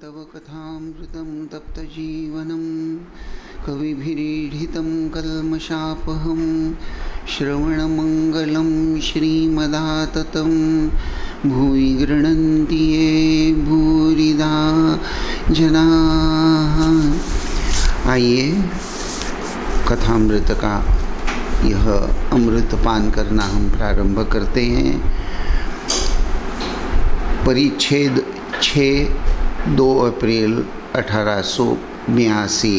तव कथामृतं तप्तजीवनं कविभिरीडितं कल्मषापहं श्रवणमङ्गलं श्रीमदाततं भूरि गृह्णन्ति ये भूरिदा जनाः। आइए कथामृत का यह अमृतपान करना हम प्रारंभ करते हैं। परिच्छेद 6 2 अप्रैल 1882।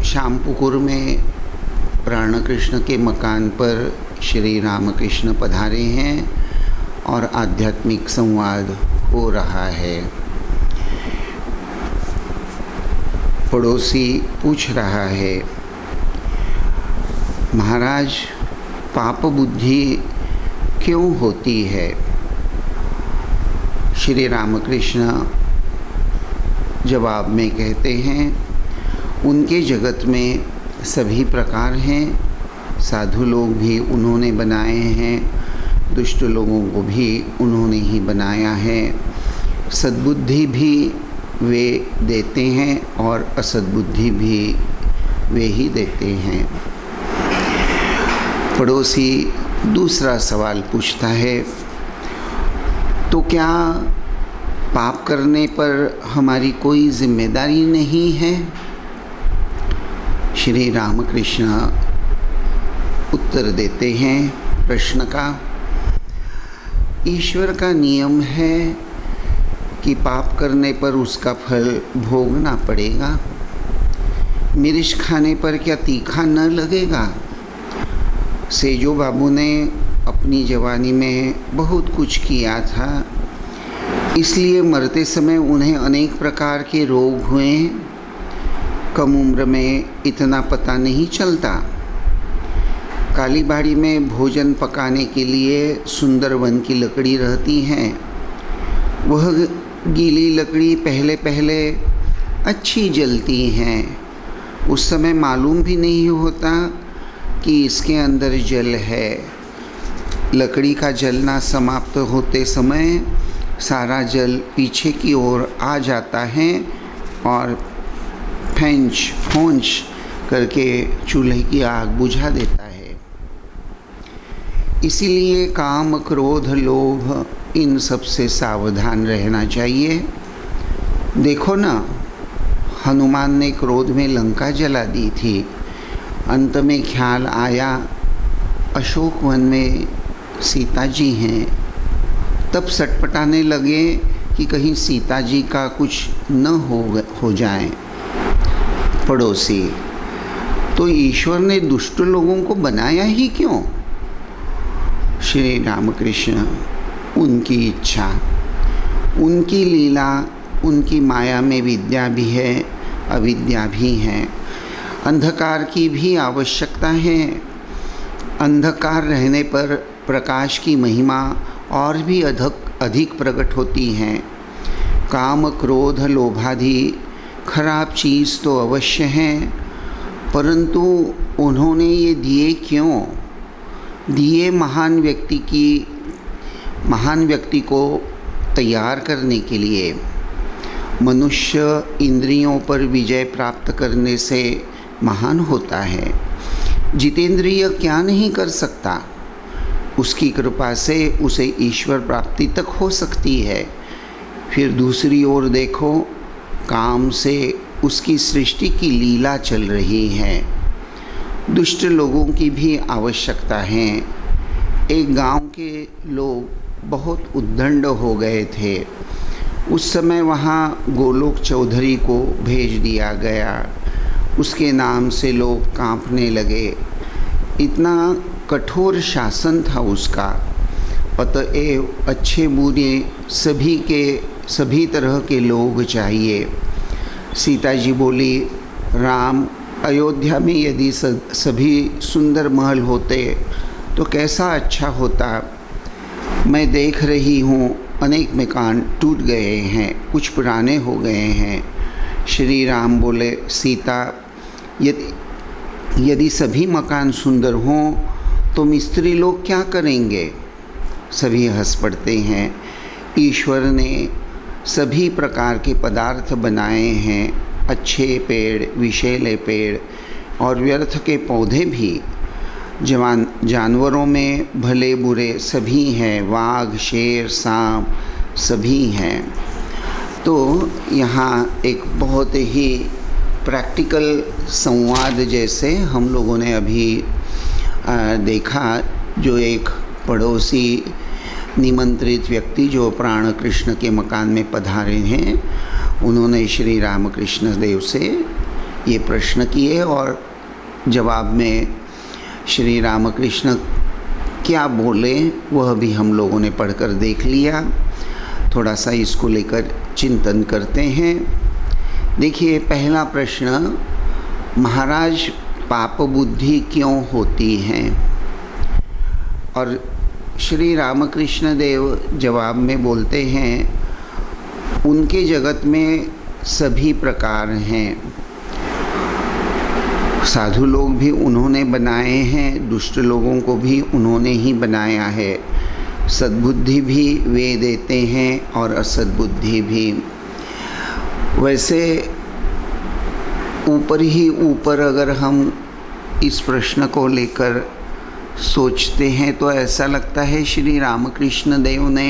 श्यामपुकुर में प्राणकृष्ण के मकान पर श्री रामकृष्ण पधारे हैं और आध्यात्मिक संवाद हो रहा है। पड़ोसी पूछ रहा है, महाराज पाप बुद्धि क्यों होती है? श्री रामकृष्ण जवाब में कहते हैं, उनके जगत में सभी प्रकार हैं। साधु लोग भी उन्होंने बनाए हैं, दुष्ट लोगों को भी उन्होंने ही बनाया है। सद्बुद्धि भी वे देते हैं और असद्बुद्धि भी वे ही देते हैं। पड़ोसी दूसरा सवाल पूछता है, तो क्या पाप करने पर हमारी कोई जिम्मेदारी नहीं है? श्री रामकृष्ण उत्तर देते हैं प्रश्न का, ईश्वर का नियम है कि पाप करने पर उसका फल भोगना पड़ेगा। मिर्च खाने पर क्या तीखा न लगेगा? सेजो बाबू ने अपनी जवानी में बहुत कुछ किया था, इसलिए मरते समय उन्हें अनेक प्रकार के रोग हुए। कम उम्र में इतना पता नहीं चलता। कालीबाड़ी में भोजन पकाने के लिए सुंदरवन की लकड़ी रहती है। वह गीली लकड़ी पहले पहले अच्छी जलती हैं। उस समय मालूम भी नहीं होता कि इसके अंदर जल है। लकड़ी का जलना समाप्त होते समय सारा जल पीछे की ओर आ जाता है और फोंच करके चूल्हे की आग बुझा देता है। इसीलिए काम, क्रोध, लोभ इन सब से सावधान रहना चाहिए। देखो ना, हनुमान ने क्रोध में लंका जला दी थी। अंत में ख्याल आया अशोक वन में सीता जी हैं, तब सटपटाने लगे कि कहीं सीता जी का कुछ न हो जाए। पड़ोसी, तो ईश्वर ने दुष्ट लोगों को बनाया ही क्यों? श्री रामकृष्ण, उनकी इच्छा, उनकी लीला, उनकी माया में विद्या भी है, अविद्या भी है। अंधकार की भी आवश्यकता है। अंधकार रहने पर प्रकाश की महिमा और भी अधिक प्रकट होती है। काम, क्रोध, लोभादि खराब चीज़ तो अवश्य हैं, परंतु उन्होंने ये दिए क्यों? दिए महान व्यक्ति को तैयार करने के लिए। मनुष्य इंद्रियों पर विजय प्राप्त करने से महान होता है। जितेंद्रिय क्या नहीं कर सकता? उसकी कृपा से उसे ईश्वर प्राप्ति तक हो सकती है। फिर दूसरी ओर देखो, काम से उसकी सृष्टि की लीला चल रही है। दुष्ट लोगों की भी आवश्यकता है। एक गांव के लोग बहुत उद्दंड हो गए थे। उस समय वहाँ गोलोक चौधरी को भेज दिया गया। उसके नाम से लोग कांपने लगे। इतना कठोर शासन था उसका। अतएव अच्छे बुरे सभी तरह के लोग चाहिए। सीता जी बोली, राम, अयोध्या में यदि सभी सुंदर महल होते तो कैसा अच्छा होता। मैं देख रही हूँ अनेक मकान टूट गए हैं, कुछ पुराने हो गए हैं। श्री राम बोले, सीता, यदि सभी मकान सुंदर हों तो मिस्त्री लोग क्या करेंगे? सभी हंस पड़ते हैं। ईश्वर ने सभी प्रकार के पदार्थ बनाए हैं, अच्छे पेड़, विषैले पेड़ और व्यर्थ के पौधे भी। जानवरों में भले बुरे सभी हैं, वाघ, शेर, सांप सभी हैं। तो यहाँ एक बहुत ही प्रैक्टिकल संवाद जैसे हम लोगों ने अभी देखा, जो एक पड़ोसी निमंत्रित व्यक्ति जो प्राण कृष्ण के मकान में पधारे हैं, उन्होंने श्री रामकृष्ण देव से ये प्रश्न किए और जवाब में श्री रामकृष्ण क्या बोले वह भी हम लोगों ने पढ़कर देख लिया। थोड़ा सा इसको लेकर चिंतन करते हैं। देखिए, पहला प्रश्न, महाराज पाप बुद्धि क्यों होती है? और श्री रामकृष्ण देव जवाब में बोलते हैं, उनके जगत में सभी प्रकार हैं। साधु लोग भी उन्होंने बनाए हैं, दुष्ट लोगों को भी उन्होंने ही बनाया है। सद्बुद्धि भी वे देते हैं और असद्बुद्धि भी। वैसे ऊपर ही ऊपर अगर हम इस प्रश्न को लेकर सोचते हैं तो ऐसा लगता है श्री रामकृष्ण देव ने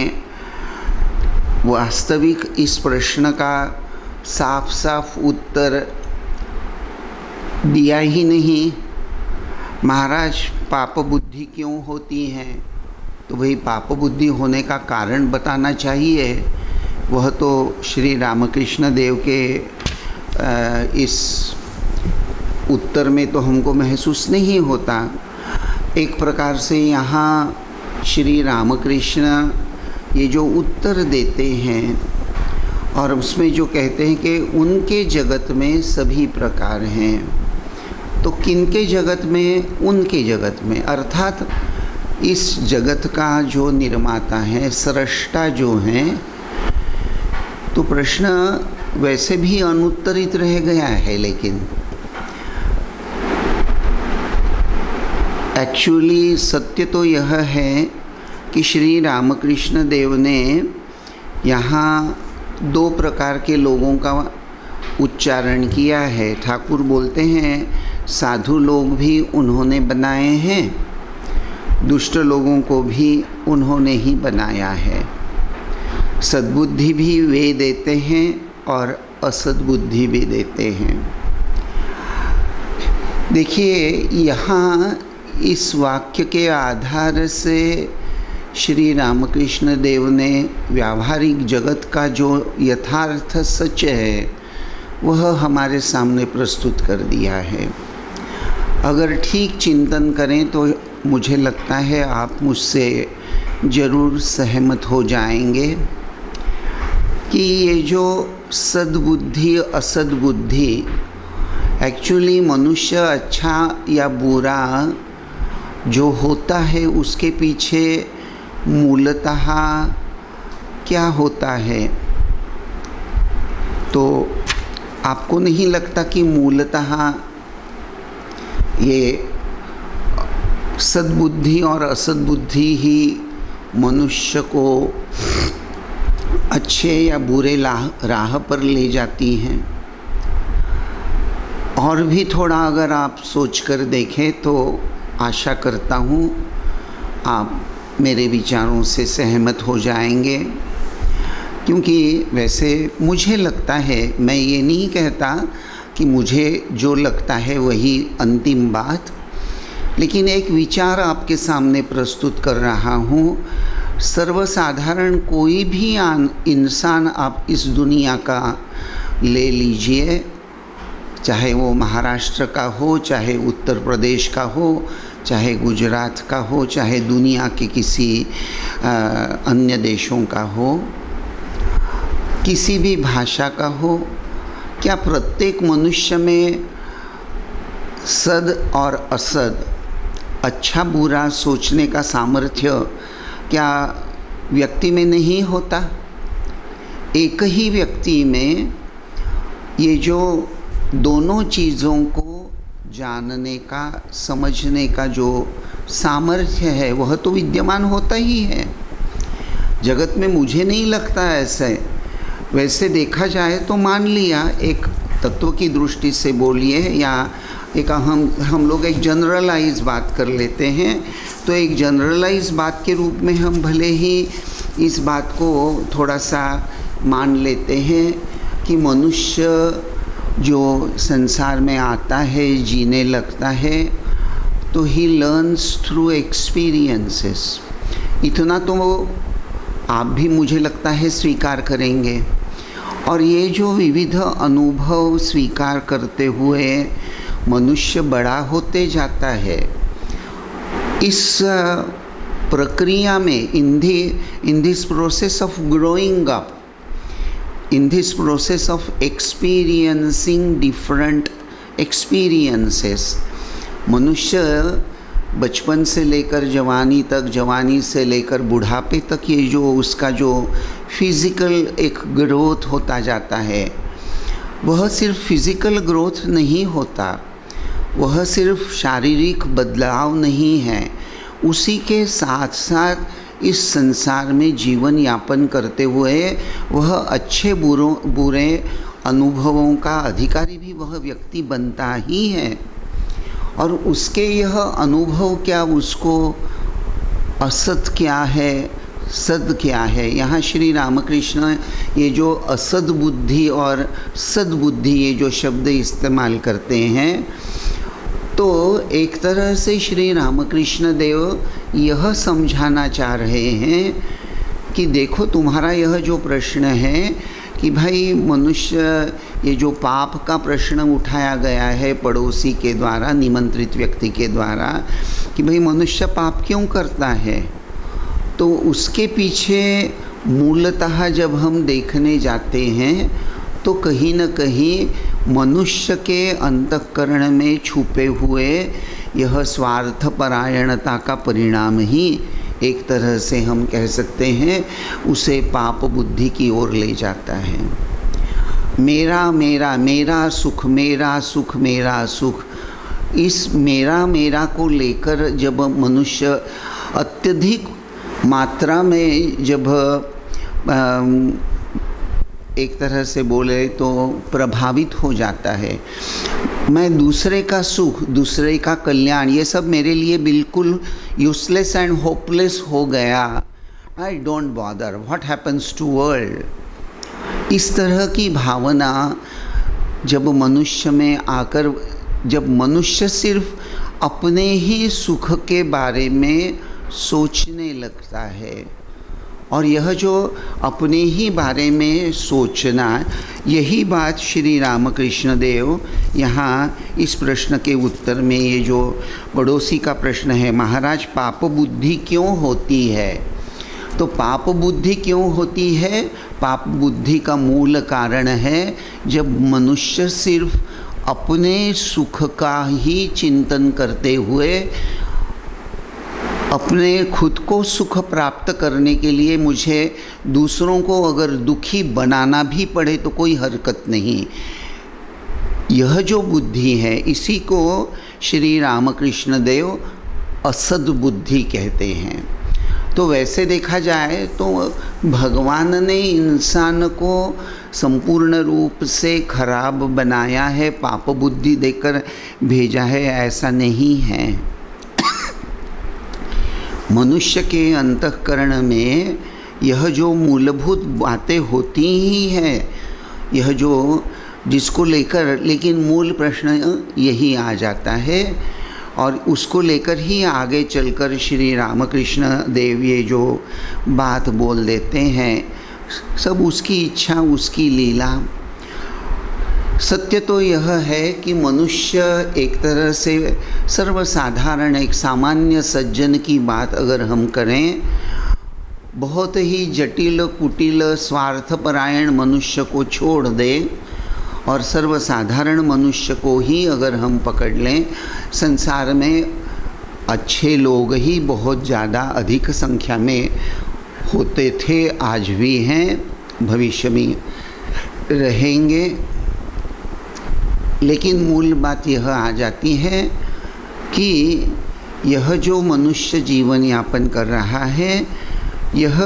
वास्तविक इस प्रश्न का साफ साफ उत्तर दिया ही नहीं। महाराज पाप बुद्धि क्यों होती है? तो भाई पाप बुद्धि होने का कारण बताना चाहिए। वह तो श्री रामकृष्ण देव के इस उत्तर में तो हमको महसूस नहीं होता। एक प्रकार से यहाँ श्री रामकृष्ण ये जो उत्तर देते हैं और उसमें जो कहते हैं कि उनके जगत में सभी प्रकार हैं, तो किनके जगत में? उनके जगत में, अर्थात इस जगत का जो निर्माता है, सृष्टा जो हैं। तो प्रश्न वैसे भी अनुत्तरित रह गया है, लेकिन एक्चुअली सत्य तो यह है कि श्री रामकृष्ण देव ने यहाँ दो प्रकार के लोगों का उच्चारण किया है। ठाकुर बोलते हैं साधु लोग भी उन्होंने बनाए हैं, दुष्ट लोगों को भी उन्होंने ही बनाया है। सद्बुद्धि भी वे देते हैं और असद्बुद्धि भी देते हैं। देखिए, यहाँ इस वाक्य के आधार से श्री रामकृष्ण देव ने व्यावहारिक जगत का जो यथार्थ सच है वह हमारे सामने प्रस्तुत कर दिया है। अगर ठीक चिंतन करें तो मुझे लगता है आप मुझसे ज़रूर सहमत हो जाएंगे कि ये जो सद्बुद्धि असद्बुद्धि, एक्चुअली मनुष्य अच्छा या बुरा जो होता है उसके पीछे मूलतः क्या होता है? तो आपको नहीं लगता कि मूलतः ये सद्बुद्धि और असद्बुद्धि ही मनुष्य को अच्छे या बुरे राह पर ले जाती हैं? और भी थोड़ा अगर आप सोचकर देखें तो आशा करता हूँ आप मेरे विचारों से सहमत हो जाएंगे। क्योंकि वैसे मुझे लगता है, मैं ये नहीं कहता कि मुझे जो लगता है वही अंतिम बात, लेकिन एक विचार आपके सामने प्रस्तुत कर रहा हूँ। सर्वसाधारण कोई भी इंसान आप इस दुनिया का ले लीजिए, चाहे वो महाराष्ट्र का हो, चाहे उत्तर प्रदेश का हो, चाहे गुजरात का हो, चाहे दुनिया के किसी अन्य देशों का हो, किसी भी भाषा का हो, क्या प्रत्येक मनुष्य में सद और असद, अच्छा बुरा सोचने का सामर्थ्य क्या व्यक्ति में नहीं होता? एक ही व्यक्ति में ये जो दोनों चीज़ों को जानने का, समझने का जो सामर्थ्य है वह तो विद्यमान होता ही है। जगत में मुझे नहीं लगता ऐसे। वैसे देखा जाए तो मान लिया, एक तत्व की दृष्टि से बोलिए, या एक हम लोग एक जनरलाइज बात कर लेते हैं, तो एक जनरलाइज बात के रूप में हम भले ही इस बात को थोड़ा सा मान लेते हैं कि मनुष्य जो संसार में आता है, जीने लगता है, तो ही लर्न्स थ्रू एक्सपीरियंसेस। इतना तो आप भी मुझे लगता है स्वीकार करेंगे। और ये जो विविध अनुभव स्वीकार करते हुए मनुष्य बड़ा होते जाता है, इस प्रक्रिया में in this process of growing up, in this process of experiencing different experiences, मनुष्य बचपन से लेकर जवानी तक, जवानी से लेकर बुढ़ापे तक, ये जो उसका जो फिज़िकल एक ग्रोथ होता जाता है, वह सिर्फ फिज़िकल ग्रोथ नहीं होता, वह सिर्फ शारीरिक बदलाव नहीं है। उसी के साथ साथ इस संसार में जीवन यापन करते हुए वह अच्छे बुरे अनुभवों का अधिकारी भी वह व्यक्ति बनता ही है। और उसके यह अनुभव क्या, उसको असत क्या है, सद क्या है, यहाँ श्री रामकृष्ण ये जो असद बुद्धि और सद बुद्धि ये जो शब्द इस्तेमाल करते हैं, तो एक तरह से श्री रामकृष्ण देव यह समझाना चाह रहे हैं कि देखो, तुम्हारा यह जो प्रश्न है कि भाई मनुष्य, ये जो पाप का प्रश्न उठाया गया है पड़ोसी के द्वारा, निमंत्रित व्यक्ति के द्वारा, कि भाई मनुष्य पाप क्यों करता है, तो उसके पीछे मूलतः जब हम देखने जाते हैं तो कहीं न कहीं मनुष्य के अंतःकरण में छुपे हुए यह स्वार्थपरायणता का परिणाम ही एक तरह से हम कह सकते हैं उसे पाप बुद्धि की ओर ले जाता है। मेरा मेरा मेरा सुख, मेरा सुख, मेरा सुख, इस मेरा मेरा को लेकर जब मनुष्य अत्यधिक मात्रा में जब एक तरह से बोले तो प्रभावित हो जाता है, मैं दूसरे का सुख, दूसरे का कल्याण, ये सब मेरे लिए बिल्कुल यूजलेस एंड होपलेस हो गया, I don't bother what happens to world. इस तरह की भावना जब मनुष्य में आकर, जब मनुष्य सिर्फ अपने ही सुख के बारे में सोचने लगता है, और यह जो अपने ही बारे में सोचना, यही बात श्री रामकृष्ण देव यहाँ इस प्रश्न के उत्तर में, ये जो पड़ोसी का प्रश्न है, महाराज पाप बुद्धि क्यों होती है, तो पाप बुद्धि क्यों होती है, पाप बुद्धि का मूल कारण है जब मनुष्य सिर्फ अपने सुख का ही चिंतन करते हुए, अपने खुद को सुख प्राप्त करने के लिए मुझे दूसरों को अगर दुखी बनाना भी पड़े तो कोई हरकत नहीं, यह जो बुद्धि है इसी को श्री रामकृष्ण देव असद बुद्धि कहते हैं। तो वैसे देखा जाए तो भगवान ने इंसान को संपूर्ण रूप से खराब बनाया है, पाप बुद्धि देकर भेजा है, ऐसा नहीं है। मनुष्य के अंतःकरण में यह जो मूलभूत बातें होती ही हैं, यह जो जिसको लेकर, लेकिन मूल प्रश्न यही आ जाता है, और उसको लेकर ही आगे चलकर श्री रामकृष्ण देव ये जो बात बोल देते हैं, सब उसकी इच्छा, उसकी लीला। सत्य तो यह है कि मनुष्य एक तरह से सर्वसाधारण, एक सामान्य सज्जन की बात अगर हम करें, बहुत ही जटिल कुटिल स्वार्थपरायण मनुष्य को छोड़ दें और सर्वसाधारण मनुष्य को ही अगर हम पकड़ लें, संसार में अच्छे लोग ही बहुत ज़्यादा अधिक संख्या में होते थे, आज भी हैं, भविष्य में रहेंगे। लेकिन मूल बात यह आ जाती है कि यह जो मनुष्य जीवन यापन कर रहा है, यह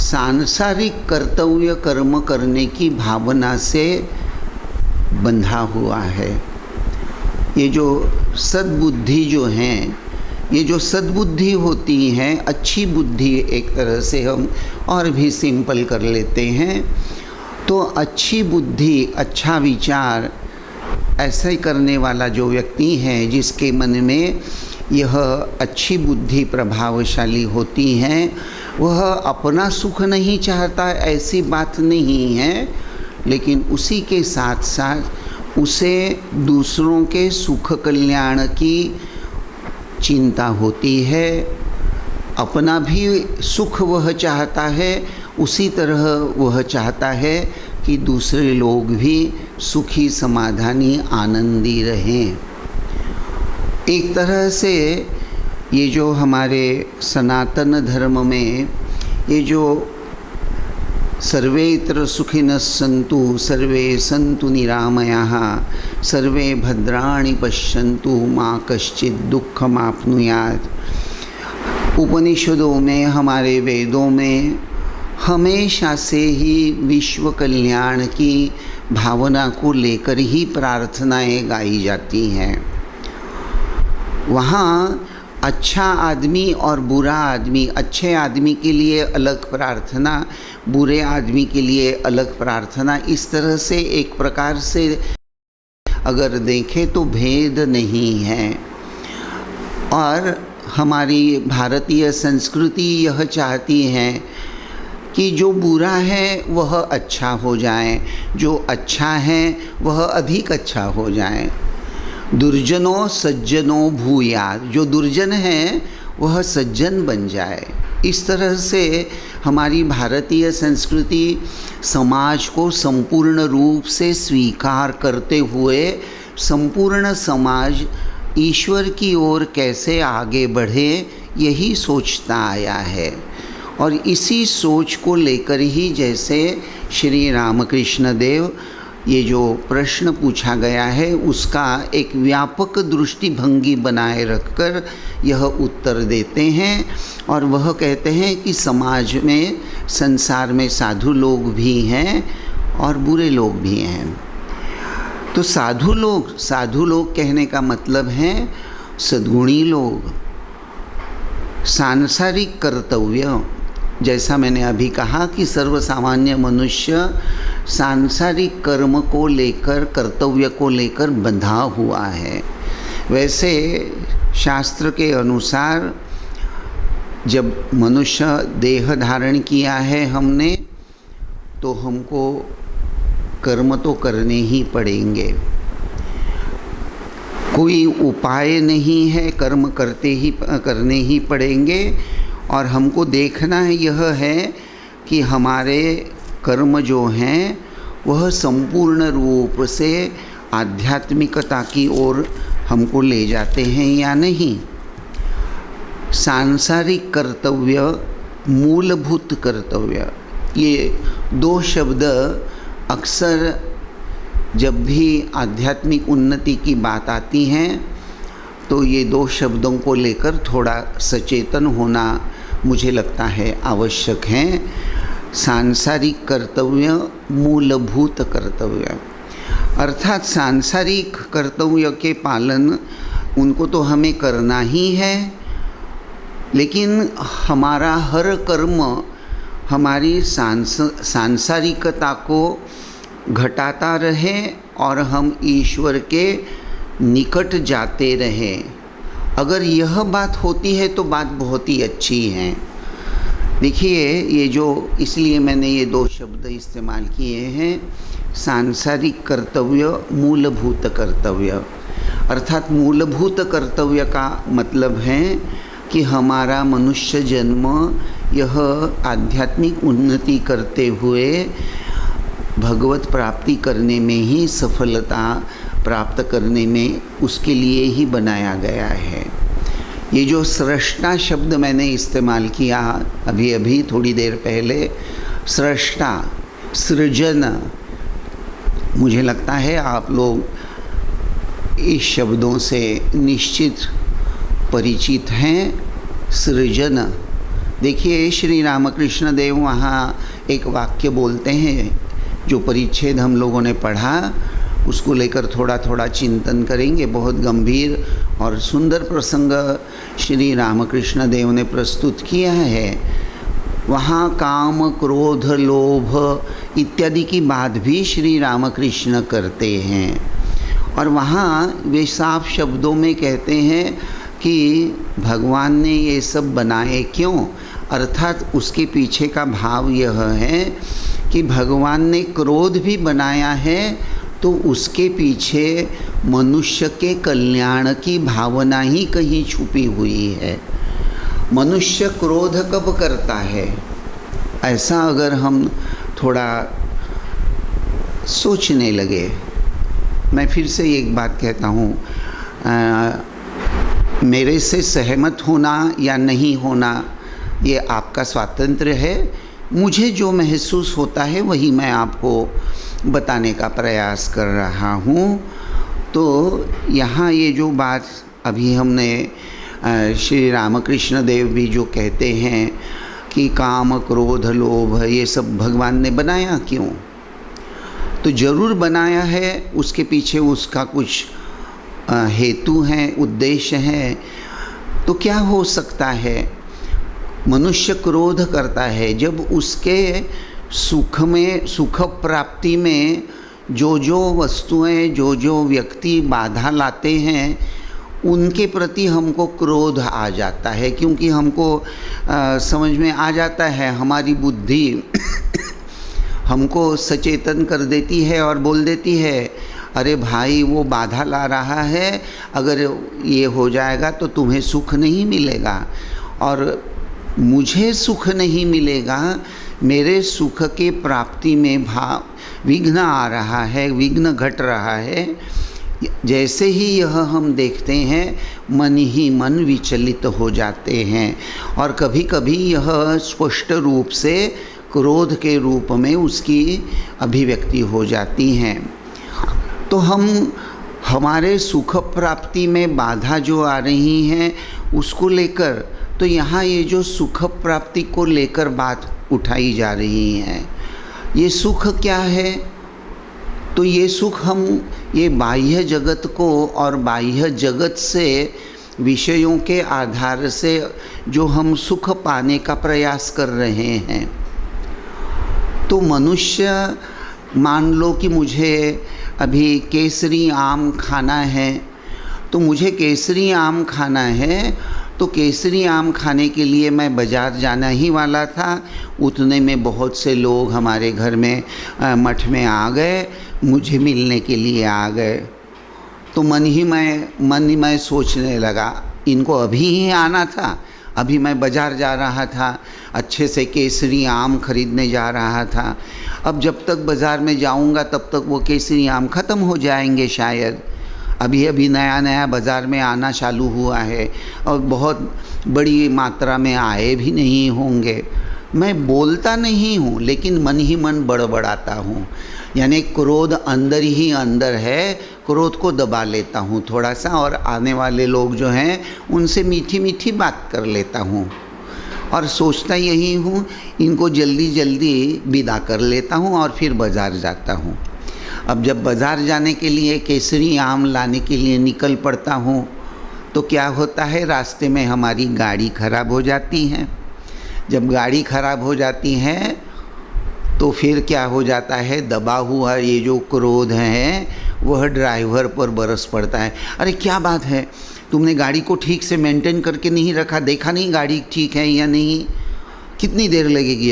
सांसारिक कर्तव्य कर्म करने की भावना से बंधा हुआ है। ये जो सद्बुद्धि जो हैं, ये जो सद्बुद्धि होती हैं, अच्छी बुद्धि एक तरह से हम और भी सिंपल कर लेते हैं, तो अच्छी बुद्धि, अच्छा विचार ऐसा ही करने वाला जो व्यक्ति है, जिसके मन में यह अच्छी बुद्धि प्रभावशाली होती है, वह अपना सुख नहीं चाहता, ऐसी बात नहीं है, लेकिन उसी के साथ साथ उसे दूसरों के सुख कल्याण की चिंता होती है। अपना भी सुख वह चाहता है, उसी तरह वह चाहता है कि दूसरे लोग भी सुखी, समाधानी, आनंदी रहें। एक तरह से ये जो हमारे सनातन धर्म में ये जो सर्वेत्र सुखिनः सन्तु सर्वे सन्तु निरामयाः सर्वे भद्राणि पश्यन्तु मा कश्चित् दुःखमाप्नुयात्, उपनिषदों में, हमारे वेदों में हमेशा से ही विश्व कल्याण की भावना को लेकर ही प्रार्थनाएं गाई जाती हैं। वहाँ अच्छा आदमी और बुरा आदमी, अच्छे आदमी के लिए अलग प्रार्थना, बुरे आदमी के लिए अलग प्रार्थना, इस तरह से एक प्रकार से अगर देखें तो भेद नहीं है। और हमारी भारतीय संस्कृति यह चाहती है कि जो बुरा है वह अच्छा हो जाए, जो अच्छा है वह अधिक अच्छा हो जाए। दुर्जनों सज्जनों भूयात्, जो दुर्जन है वह सज्जन बन जाए। इस तरह से हमारी भारतीय संस्कृति समाज को संपूर्ण रूप से स्वीकार करते हुए संपूर्ण समाज ईश्वर की ओर कैसे आगे बढ़े, यही सोचता आया है। और इसी सोच को लेकर ही जैसे श्री रामकृष्ण देव ये जो प्रश्न पूछा गया है उसका एक व्यापक दृष्टिभंगी बनाए रखकर यह उत्तर देते हैं। और वह कहते हैं कि समाज में, संसार में साधु लोग भी हैं और बुरे लोग भी हैं। तो साधु लोग कहने का मतलब है सद्गुणी लोग। सांसारिक कर्तव्य, जैसा मैंने अभी कहा कि सर्वसामान्य मनुष्य सांसारिक कर्म को लेकर, कर्तव्य को लेकर बंधा हुआ है, वैसे शास्त्र के अनुसार जब मनुष्य देह धारण किया है हमने, तो हमको कर्म तो करने ही पड़ेंगे, कोई उपाय नहीं है, कर्म करने ही पड़ेंगे। और हमको देखना यह है कि हमारे कर्म जो हैं वह संपूर्ण रूप से आध्यात्मिकता की ओर हमको ले जाते हैं या नहीं। सांसारिक कर्तव्य, मूलभूत कर्तव्य, ये दो शब्द अक्सर जब भी आध्यात्मिक उन्नति की बात आती हैं तो ये दो शब्दों को लेकर थोड़ा सचेतन होना मुझे लगता है आवश्यक है। सांसारिक कर्तव्य, मूलभूत कर्तव्य, अर्थात सांसारिक कर्तव्य के पालन उनको तो हमें करना ही है, लेकिन हमारा हर कर्म हमारी सांसारिकता को घटाता रहे और हम ईश्वर के निकट जाते रहें। अगर यह बात होती है तो बात बहुत ही अच्छी है। देखिए, ये जो, इसलिए मैंने ये दो शब्द इस्तेमाल किए हैं, सांसारिक कर्तव्य, मूलभूत कर्तव्य। अर्थात मूलभूत कर्तव्य का मतलब है कि हमारा मनुष्य जन्म यह आध्यात्मिक उन्नति करते हुए भगवत प्राप्ति करने में ही, सफलता प्राप्त करने में, उसके लिए ही बनाया गया है। ये जो सृष्टा शब्द मैंने इस्तेमाल किया अभी थोड़ी देर पहले, सृष्टा, सृजन, मुझे लगता है आप लोग इस शब्दों से निश्चित परिचित हैं। सृजन, देखिए, श्री रामकृष्ण देव वहाँ एक वाक्य बोलते हैं, जो परिच्छेद हम लोगों ने पढ़ा उसको लेकर थोड़ा थोड़ा चिंतन करेंगे। बहुत गंभीर और सुंदर प्रसंग श्री रामकृष्ण देव ने प्रस्तुत किया है। वहाँ काम, क्रोध, लोभ इत्यादि की बात भी श्री रामकृष्ण करते हैं, और वहाँ वे साफ शब्दों में कहते हैं कि भगवान ने ये सब बनाए क्यों, अर्थात उसके पीछे का भाव यह है कि भगवान ने क्रोध भी बनाया है तो उसके पीछे मनुष्य के कल्याण की भावना ही कहीं छुपी हुई है। मनुष्य क्रोध कब करता है, ऐसा अगर हम थोड़ा सोचने लगे। मैं फिर से एक बात कहता हूँ, मेरे से सहमत होना या नहीं होना ये आपका स्वातंत्र्य है। मुझे जो महसूस होता है वही मैं आपको बताने का प्रयास कर रहा हूँ। तो यहाँ ये जो बात अभी हमने श्री रामकृष्ण देव भी जो कहते हैं कि काम, क्रोध, लोभ ये सब भगवान ने बनाया क्यों, तो ज़रूर बनाया है, उसके पीछे उसका कुछ हेतु हैं, उद्देश्य हैं। तो क्या हो सकता है, मनुष्य क्रोध करता है जब उसके सुख प्राप्ति में जो जो वस्तुएं, जो जो व्यक्ति बाधा लाते हैं उनके प्रति हमको क्रोध आ जाता है, क्योंकि हमको समझ में आ जाता है, हमारी बुद्धि हमको सचेतन कर देती है और बोल देती है, अरे भाई वो बाधा ला रहा है, अगर ये हो जाएगा तो तुम्हें सुख नहीं मिलेगा और मुझे सुख नहीं मिलेगा, मेरे सुख के प्राप्ति में विघ्न आ रहा है, विघ्न घट रहा है। जैसे ही यह हम देखते हैं, मन ही मन विचलित हो जाते हैं और कभी कभी यह स्पष्ट रूप से क्रोध के रूप में उसकी अभिव्यक्ति हो जाती हैं। तो हमारे सुख प्राप्ति में बाधा जो आ रही हैं उसको लेकर, तो यहाँ ये जो सुख प्राप्ति को लेकर बात उठाई जा रही है, ये सुख क्या है, तो ये सुख हम ये बाह्य जगत को और बाह्य जगत से विषयों के आधार से जो हम सुख पाने का प्रयास कर रहे हैं। तो मनुष्य, मान लो कि मुझे अभी केसरी आम खाना है, तो मुझे केसरी आम खाना है, तो केसरी आम खाने के लिए मैं बाज़ार जाना ही वाला था। उतने में बहुत से लोग हमारे घर में मठ में आ गए, मुझे मिलने के लिए आ गए। तो मन ही मैं सोचने लगा, इनको अभी ही आना था, अभी मैं बाज़ार जा रहा था, अच्छे से केसरी आम खरीदने जा रहा था। अब जब तक बाज़ार में जाऊंगा तब तक वो केसरी आम ख़त्म हो जाएंगे शायद। अभी अभी नया नया बाज़ार में आना चालू हुआ है और बहुत बड़ी मात्रा में आए भी नहीं होंगे। मैं बोलता नहीं हूँ लेकिन मन ही मन बड़बड़ाता हूँ, यानी क्रोध अंदर ही अंदर है, क्रोध को दबा लेता हूँ थोड़ा सा, और आने वाले लोग जो हैं उनसे मीठी मीठी बात कर लेता हूँ और सोचता यही हूँ, इनको जल्दी जल्दी विदा कर लेता हूँ और फिर बाज़ार जाता हूँ। अब जब बाज़ार जाने के लिए केसरी आम लाने के लिए निकल पड़ता हूँ तो क्या होता है, रास्ते में हमारी गाड़ी खराब हो जाती है। जब गाड़ी खराब हो जाती है तो फिर क्या हो जाता है, दबा हुआ ये जो क्रोध है वह ड्राइवर पर बरस पड़ता है। अरे क्या बात है, तुमने गाड़ी को ठीक से मेंटेन करके नहीं रखा, देखा नहीं गाड़ी ठीक है या नहीं, कितनी देर लगेगी,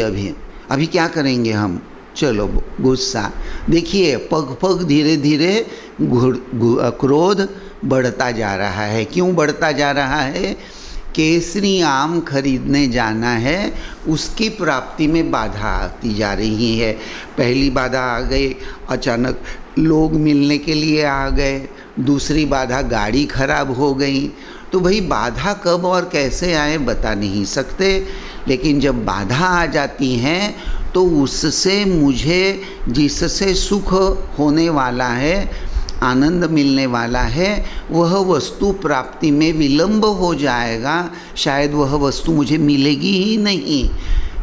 अभी क्या करेंगे हम, चलो गुस्सा। देखिए पग पग धीरे धीरे क्रोध बढ़ता जा रहा है। क्यों बढ़ता जा रहा है, केसरी आम खरीदने जाना है, उसकी प्राप्ति में बाधा आती जा रही है। पहली बाधा आ गई, अचानक लोग मिलने के लिए आ गए, दूसरी बाधा गाड़ी खराब हो गई। तो भाई बाधा कब और कैसे आए बता नहीं सकते, लेकिन जब बाधा आ जाती हैं तो उससे मुझे जिससे सुख होने वाला है आनंद मिलने वाला है वह वस्तु प्राप्ति में विलंब हो जाएगा, शायद वह वस्तु मुझे मिलेगी ही नहीं,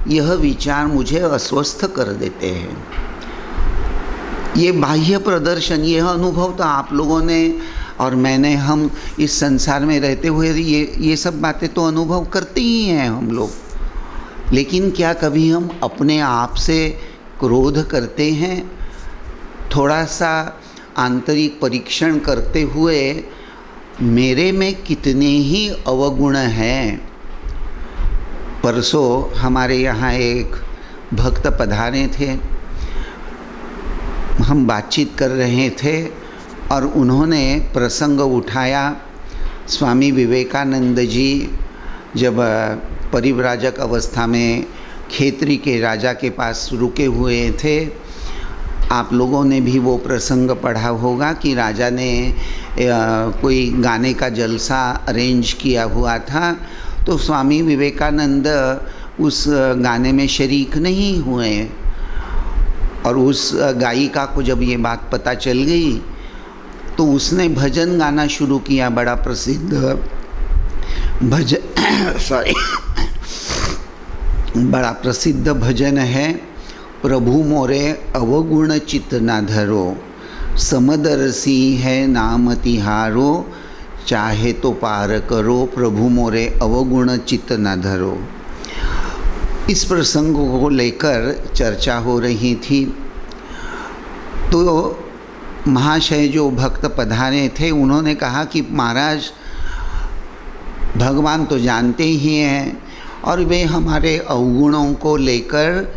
यह विचार मुझे अस्वस्थ कर देते हैं। ये बाह्य प्रदर्शन, यह अनुभव तो आप लोगों ने और मैंने, हम इस संसार में रहते हुए ये सब बातें तो अनुभव करते ही हैं हम लोग। लेकिन क्या कभी हम अपने आप से क्रोध करते हैं? थोड़ा सा आंतरिक परीक्षण करते हुए मेरे में कितने ही अवगुण हैं। परसों हमारे यहाँ एक भक्त पधारे थे, हम बातचीत कर रहे थे और उन्होंने प्रसंग उठाया, स्वामी विवेकानंद जी जब परिव्राजक अवस्था में खेतरी के राजा के पास रुके हुए थे, आप लोगों ने भी वो प्रसंग पढ़ा होगा कि राजा ने कोई गाने का जलसा अरेंज किया हुआ था, तो स्वामी विवेकानंद उस गाने में शरीक नहीं हुए। और उस गायिका को जब ये बात पता चल गई तो उसने भजन गाना शुरू किया। बड़ा प्रसिद्ध बड़ा प्रसिद्ध भजन है, प्रभु मोरे अवगुण चित न धरो, समदर्शी है नाम तिहारो, चाहे तो पार करो, प्रभु मोरे अवगुण चित न धरो। इस प्रसंग को लेकर चर्चा हो रही थी, तो महाशय जो भक्त पधारे थे उन्होंने कहा कि महाराज, भगवान तो जानते ही हैं और वे हमारे अवगुणों को लेकर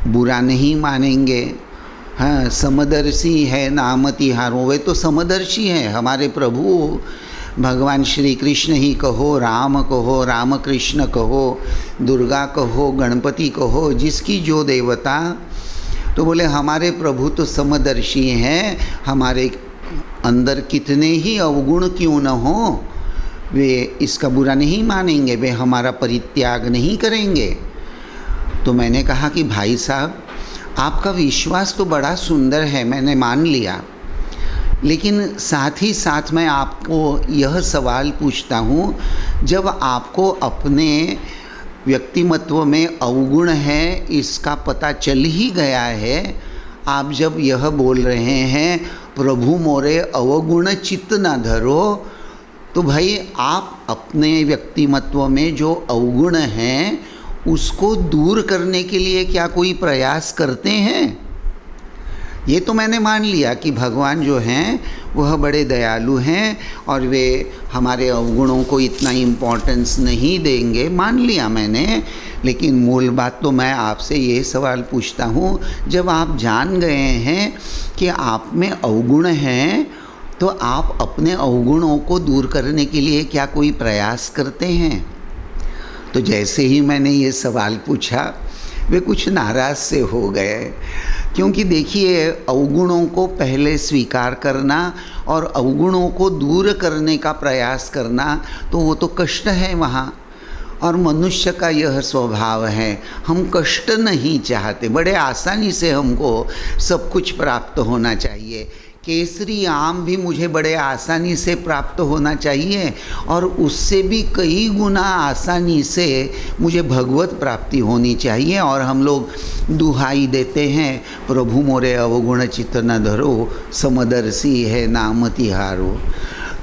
बुरा नहीं मानेंगे। हाँ, समदर्शी है नाम तिहारो, वे तो समदर्शी हैं, हमारे प्रभु भगवान श्री कृष्ण ही कहो, राम कहो, रामकृष्ण कहो, दुर्गा कहो, गणपति कहो, जिसकी जो देवता, तो बोले हमारे प्रभु तो समदर्शी हैं, हमारे अंदर कितने ही अवगुण क्यों न हो, वे इसका बुरा नहीं मानेंगे, वे हमारा परित्याग नहीं करेंगे। तो मैंने कहा कि भाई साहब, आपका विश्वास तो बड़ा सुंदर है, मैंने मान लिया, लेकिन साथ ही साथ मैं आपको यह सवाल पूछता हूँ, जब आपको अपने व्यक्तिमत्व में अवगुण है इसका पता चल ही गया है, आप जब यह बोल रहे हैं प्रभु मोरे अवगुण चित्त न धरो, तो भाई आप अपने व्यक्तिमत्व में जो अवगुण हैं उसको दूर करने के लिए क्या कोई प्रयास करते हैं? ये तो मैंने मान लिया कि भगवान जो हैं वह बड़े दयालु हैं और वे हमारे अवगुणों को इतना इम्पोर्टेंस नहीं देंगे, मान लिया मैंने। लेकिन मूल बात तो मैं आपसे ये सवाल पूछता हूँ, जब आप जान गए हैं कि आप में अवगुण हैं, तो आप अपने अवगुणों को दूर करने के लिए क्या कोई प्रयास करते हैं? तो जैसे ही मैंने ये सवाल पूछा, वे कुछ नाराज़ से हो गए, क्योंकि देखिए, अवगुणों को पहले स्वीकार करना और अवगुणों को दूर करने का प्रयास करना, तो वो तो कष्ट है वहाँ। और मनुष्य का यह स्वभाव है, हम कष्ट नहीं चाहते, बड़े आसानी से हमको सब कुछ प्राप्त होना चाहिए। केसरी आम भी मुझे बड़े आसानी से प्राप्त होना चाहिए और उससे भी कई गुना आसानी से मुझे भगवत प्राप्ति होनी चाहिए। और हम लोग दुहाई देते हैं, प्रभु मोरे अवगुण चित्त न धरो, समदर्शी है नाम तिहारो।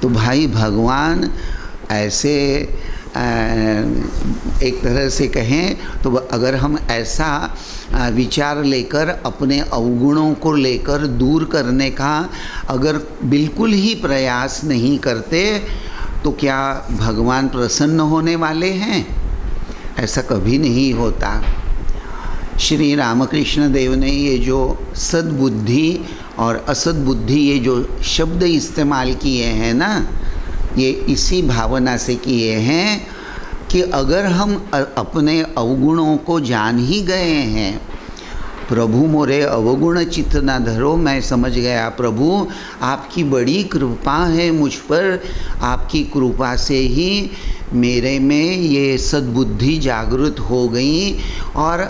तो भाई, भगवान ऐसे एक तरह से कहें तो अगर हम ऐसा विचार लेकर अपने अवगुणों को लेकर दूर करने का अगर बिल्कुल ही प्रयास नहीं करते, तो क्या भगवान प्रसन्न होने वाले हैं? ऐसा कभी नहीं होता। श्री रामकृष्ण देव ने ये जो सद्बुद्धि और असद्बुद्धि ये जो शब्द इस्तेमाल किए हैं ना, ये इसी भावना से किए हैं कि अगर हम अपने अवगुणों को जान ही गए हैं, प्रभु मोरे अवगुण चित्त न धरो, मैं समझ गया प्रभु आपकी बड़ी कृपा है मुझ पर, आपकी कृपा से ही मेरे में ये सद्बुद्धि जागृत हो गई और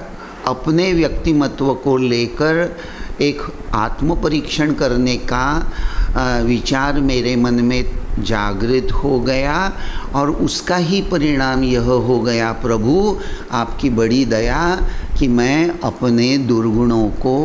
अपने व्यक्तिमत्व को लेकर एक आत्म परीक्षण करने का विचार मेरे मन में जागृत हो गया और उसका ही परिणाम यह हो गया, प्रभु आपकी बड़ी दया कि मैं अपने दुर्गुणों को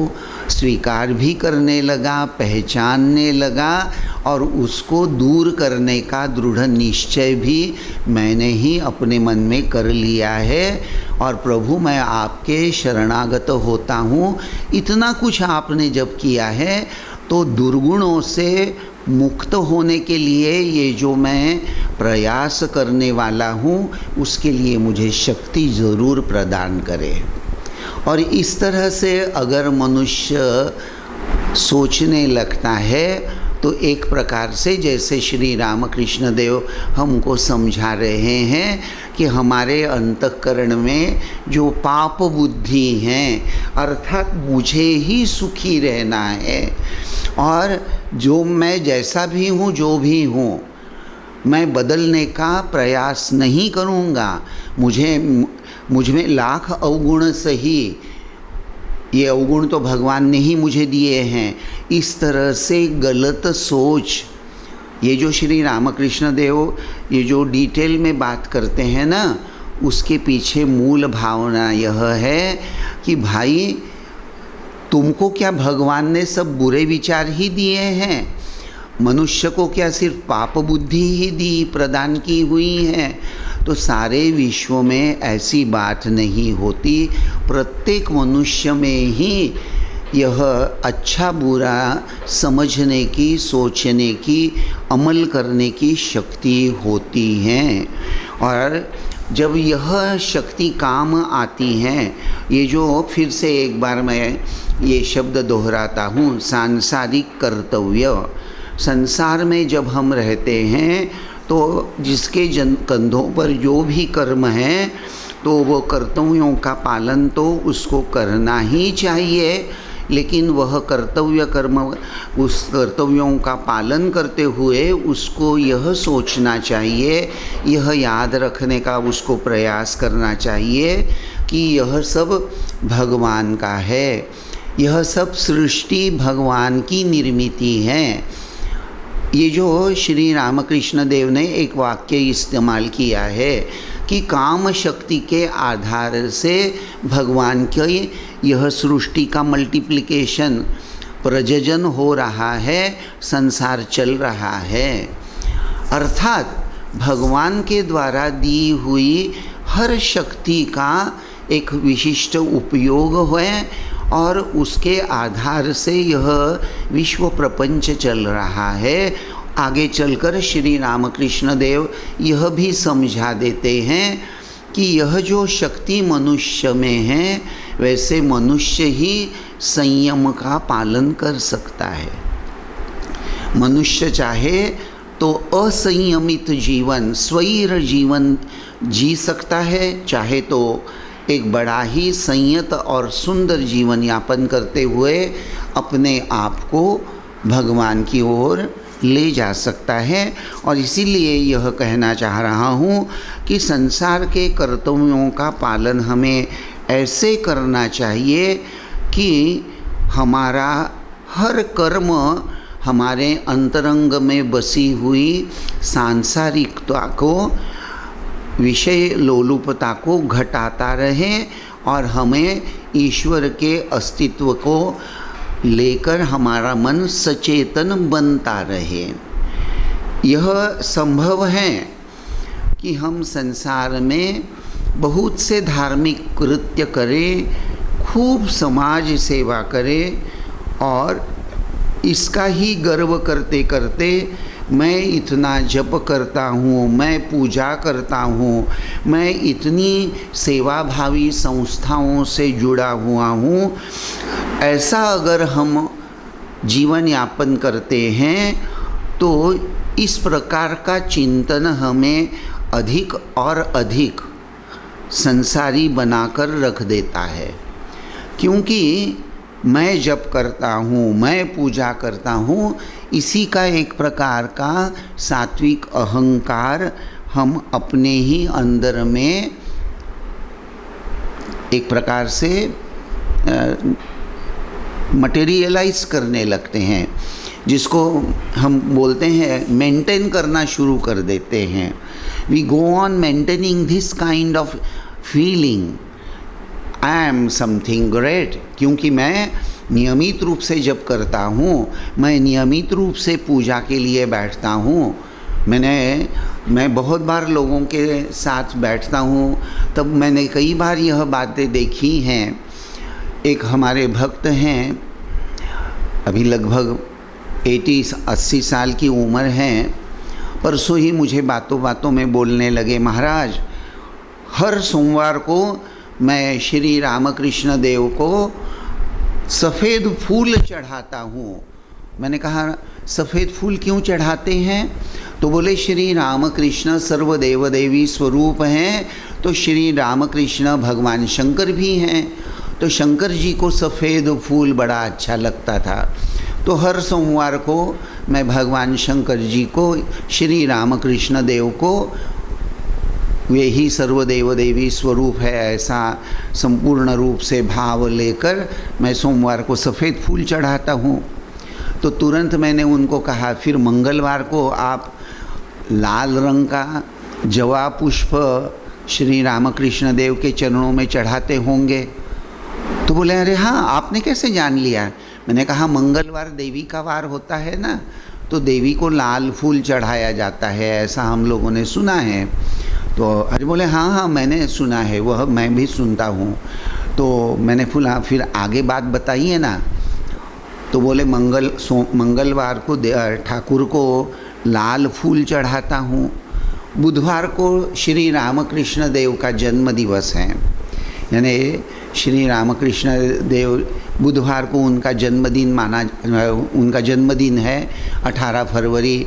स्वीकार भी करने लगा, पहचानने लगा और उसको दूर करने का दृढ़ निश्चय भी मैंने ही अपने मन में कर लिया है। और प्रभु मैं आपके शरणागत होता हूँ। इतना कुछ आपने जब किया है तो दुर्गुणों से मुक्त होने के लिए ये जो मैं प्रयास करने वाला हूँ उसके लिए मुझे शक्ति ज़रूर प्रदान करे। और इस तरह से अगर मनुष्य सोचने लगता है तो एक प्रकार से जैसे श्री रामकृष्ण देव हमको समझा रहे हैं कि हमारे अंतःकरण में जो पाप बुद्धि हैं, अर्थात मुझे ही सुखी रहना है और जो मैं जैसा भी हूँ जो भी हूँ मैं बदलने का प्रयास नहीं करूँगा, मुझ में लाख अवगुण सही, ये अवगुण तो भगवान ने ही मुझे दिए हैं, इस तरह से गलत सोच, ये जो श्री रामकृष्ण देव ये जो डिटेल में बात करते हैं ना, उसके पीछे मूल भावना यह है कि भाई तुमको क्या भगवान ने सब बुरे विचार ही दिए हैं? मनुष्य को क्या सिर्फ पाप बुद्धि ही दी प्रदान की हुई है? तो सारे विश्व में ऐसी बात नहीं होती। प्रत्येक मनुष्य में ही यह अच्छा बुरा समझने की, सोचने की, अमल करने की शक्ति होती है। और जब यह शक्ति काम आती है, ये जो फिर से एक बार मैं ये शब्द दोहराता हूँ, सांसारिक कर्तव्य, संसार में जब हम रहते हैं तो जिसके कंधों पर जो भी कर्म है तो वो कर्तव्यों का पालन तो उसको करना ही चाहिए, लेकिन वह कर्तव्य कर्म उस कर्तव्यों का पालन करते हुए उसको यह सोचना चाहिए, यह याद रखने का उसको प्रयास करना चाहिए कि यह सब भगवान का है, यह सब सृष्टि भगवान की निर्मिति है। ये जो श्री रामकृष्ण देव ने एक वाक्य इस्तेमाल किया है कि काम शक्ति के आधार से भगवान की यह सृष्टि का मल्टीप्लिकेशन, प्रजनन हो रहा है, संसार चल रहा है। अर्थात भगवान के द्वारा दी हुई हर शक्ति का एक विशिष्ट उपयोग है और उसके आधार से यह विश्व प्रपंच चल रहा है। आगे चलकर श्री रामकृष्ण देव यह भी समझा देते हैं कि यह जो शक्ति मनुष्य में है वैसे मनुष्य ही संयम का पालन कर सकता है। मनुष्य चाहे तो असंयमित जीवन, स्वैर जीवन जी सकता है, चाहे तो एक बड़ा ही संयत और सुंदर जीवन यापन करते हुए अपने आप को भगवान की ओर ले जा सकता है। और इसीलिए यह कहना चाह रहा हूँ कि संसार के कर्तव्यों का पालन हमें ऐसे करना चाहिए कि हमारा हर कर्म हमारे अंतरंग में बसी हुई सांसारिकता को, विषय लोलुपता को घटाता रहे और हमें ईश्वर के अस्तित्व को लेकर हमारा मन सचेतन बनता रहे। यह संभव है कि हम संसार में बहुत से धार्मिक कृत्य करें, खूब समाज सेवा करें और इसका ही गर्व करते करते मैं इतना जप करता हूँ, मैं पूजा करता हूँ, मैं इतनी सेवाभावी संस्थाओं से जुड़ा हुआ हूँ, ऐसा अगर हम जीवन यापन करते हैं तो इस प्रकार का चिंतन हमें अधिक और अधिक संसारी बनाकर रख देता है। क्योंकि मैं जप करता हूँ, मैं पूजा करता हूँ, इसी का एक प्रकार का सात्विक अहंकार हम अपने ही अंदर में एक प्रकार से मटेरियलाइज करने लगते हैं, जिसको हम बोलते हैं मेंटेन करना शुरू कर देते हैं। We go on maintaining this kind of feeling, I am something great, क्योंकि मैं नियमित रूप से जप करता हूँ, मैं नियमित रूप से पूजा के लिए बैठता हूँ। मैं बहुत बार लोगों के साथ बैठता हूँ, तब मैंने कई बार यह बातें देखी हैं। एक हमारे भक्त हैं, अभी लगभग 80 साल की उम्र है, परसों ही मुझे बातों बातों में बोलने लगे, महाराज हर सोमवार को मैं श्री रामकृष्ण देव को सफ़ेद फूल चढ़ाता हूँ। मैंने कहा सफ़ेद फूल क्यों चढ़ाते हैं? तो बोले श्री रामकृष्ण सर्वदेव देवी स्वरूप हैं, तो श्री रामकृष्ण भगवान शंकर भी हैं, तो शंकर जी को सफ़ेद फूल बड़ा अच्छा लगता था। तो हर सोमवार को मैं भगवान शंकर जी को, श्री रामकृष्ण देव को, वे ही सर्वदेव देवी स्वरूप है ऐसा संपूर्ण रूप से भाव लेकर मैं सोमवार को सफ़ेद फूल चढ़ाता हूँ। तो तुरंत मैंने उनको कहा फिर मंगलवार को आप लाल रंग का जवा पुष्प श्री रामकृष्ण देव के चरणों में चढ़ाते होंगे? तो बोले अरे हाँ, आपने कैसे जान लिया? मैंने कहा मंगलवार देवी का वार होता है ना, तो देवी को लाल फूल चढ़ाया जाता है, ऐसा हम लोगों ने सुना है। तो अरे बोले हाँ हाँ मैंने सुना है, वह मैं भी सुनता हूँ। तो मैंने फिर आगे बात बताइए ना। तो बोले मंगलवार को ठाकुर को लाल फूल चढ़ाता हूँ, बुधवार को श्री रामकृष्ण देव का जन्म दिवस है, यानी श्री रामकृष्ण देव बुधवार को उनका जन्मदिन उनका जन्मदिन है 18 फरवरी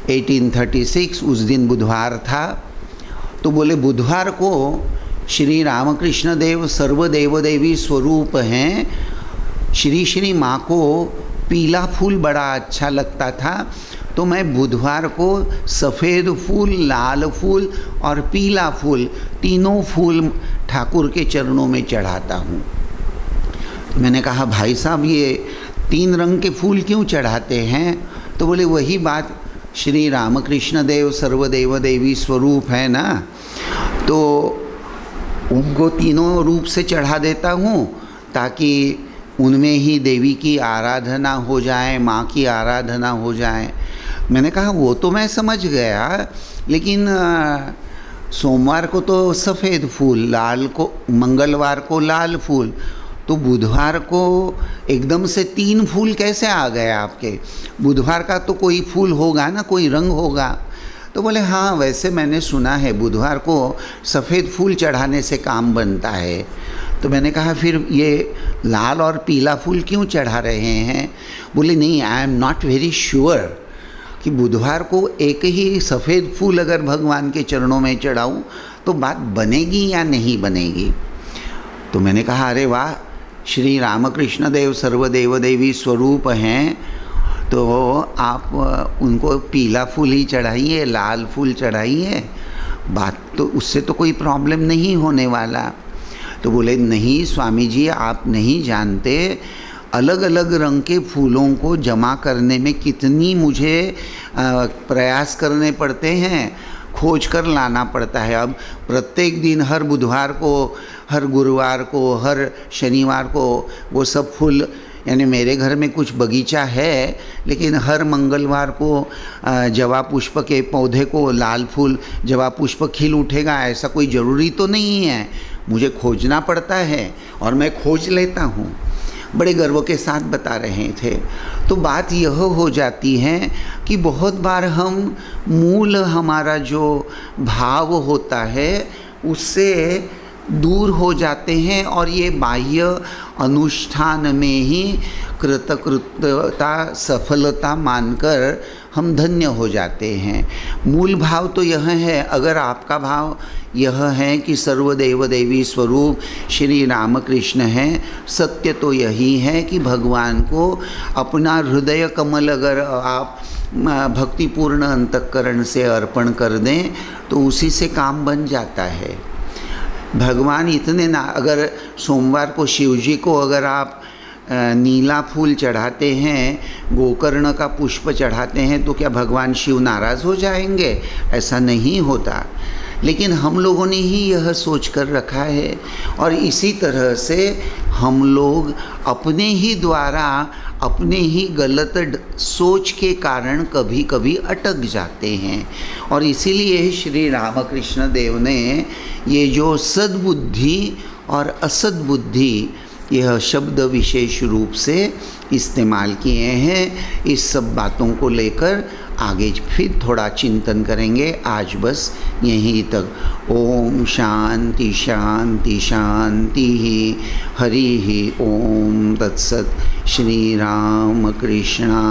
1836, उस दिन बुधवार था। तो बोले बुधवार को श्री रामकृष्ण देव सर्वदेव देवी स्वरूप हैं, श्री माँ को पीला फूल बड़ा अच्छा लगता था, तो मैं बुधवार को सफ़ेद फूल, लाल फूल और पीला फूल, तीनों फूल ठाकुर के चरणों में चढ़ाता हूँ। तो मैंने कहा भाई साहब ये 3 रंग के फूल क्यों चढ़ाते हैं? तो बोले वही बात, श्री रामकृष्ण देव सर्वदेव देवी स्वरूप है ना, तो उनको तीनों रूप से चढ़ा देता हूँ ताकि उनमें ही देवी की आराधना हो जाए, माँ की आराधना हो जाए। मैंने कहा वो तो मैं समझ गया, लेकिन सोमवार को तो सफ़ेद फूल, लाल को मंगलवार को लाल फूल, तो बुधवार को एकदम से 3 फूल कैसे आ गए आपके? बुधवार का तो कोई फूल होगा ना, कोई रंग होगा। तो बोले हाँ वैसे मैंने सुना है बुधवार को सफ़ेद फूल चढ़ाने से काम बनता है। तो मैंने कहा फिर ये लाल और पीला फूल क्यों चढ़ा रहे हैं? बोले नहीं, I am not very sure कि बुधवार को एक ही सफ़ेद फूल अगर भगवान के चरणों में चढ़ाऊँ तो बात बनेगी या नहीं बनेगी। तो मैंने कहा अरे वाह, श्री रामकृष्ण देव सर्वदेव देवी स्वरूप हैं, तो आप उनको पीला फूल ही चढ़ाइए, लाल फूल चढ़ाइए, बात तो उससे तो कोई प्रॉब्लम नहीं होने वाला। तो बोले नहीं स्वामी जी, आप नहीं जानते अलग अलग रंग के फूलों को जमा करने में कितनी मुझे प्रयास करने पड़ते हैं, खोज कर लाना पड़ता है। अब प्रत्येक दिन हर बुधवार को, हर गुरुवार को, हर शनिवार को वो सब फूल, यानी मेरे घर में कुछ बगीचा है, लेकिन हर मंगलवार को जवा पुष्प के पौधे को लाल फूल जवा पुष्प खिल उठेगा ऐसा कोई ज़रूरी तो नहीं है, मुझे खोजना पड़ता है और मैं खोज लेता हूँ। बड़े गर्व के साथ बता रहे थे। तो बात यह हो जाती है कि बहुत बार हम मूल हमारा जो भाव होता है उससे दूर हो जाते हैं और ये बाह्य अनुष्ठान में ही कृतकृत्यता, सफलता मानकर हम धन्य हो जाते हैं। मूल भाव तो यह है, अगर आपका भाव यह है कि सर्वदेव देवी स्वरूप श्री रामकृष्ण हैं, सत्य तो यही है कि भगवान को अपना हृदय कमल अगर आप भक्तिपूर्ण अंतःकरण से अर्पण कर दें तो उसी से काम बन जाता है। भगवान इतने ना, अगर सोमवार को शिव जी को अगर आप नीला फूल चढ़ाते हैं, गोकर्ण का पुष्प चढ़ाते हैं, तो क्या भगवान शिव नाराज़ हो जाएंगे? ऐसा नहीं होता। लेकिन हम लोगों ने ही यह सोच कर रखा है, और इसी तरह से हम लोग अपने ही द्वारा अपने ही गलत सोच के कारण कभी कभी अटक जाते हैं। और इसीलिए श्री रामकृष्ण देव ने ये जो सद्बुद्धि और असद्बुद्धि यह शब्द विशेष रूप से इस्तेमाल किए हैं। इस सब बातों को लेकर आगे फिर थोड़ा चिंतन करेंगे। आज बस यहीं तक। ओम शांति शांति शांति। हरि ओम तत्सत। श्री राम कृष्णार्पणमस्तु।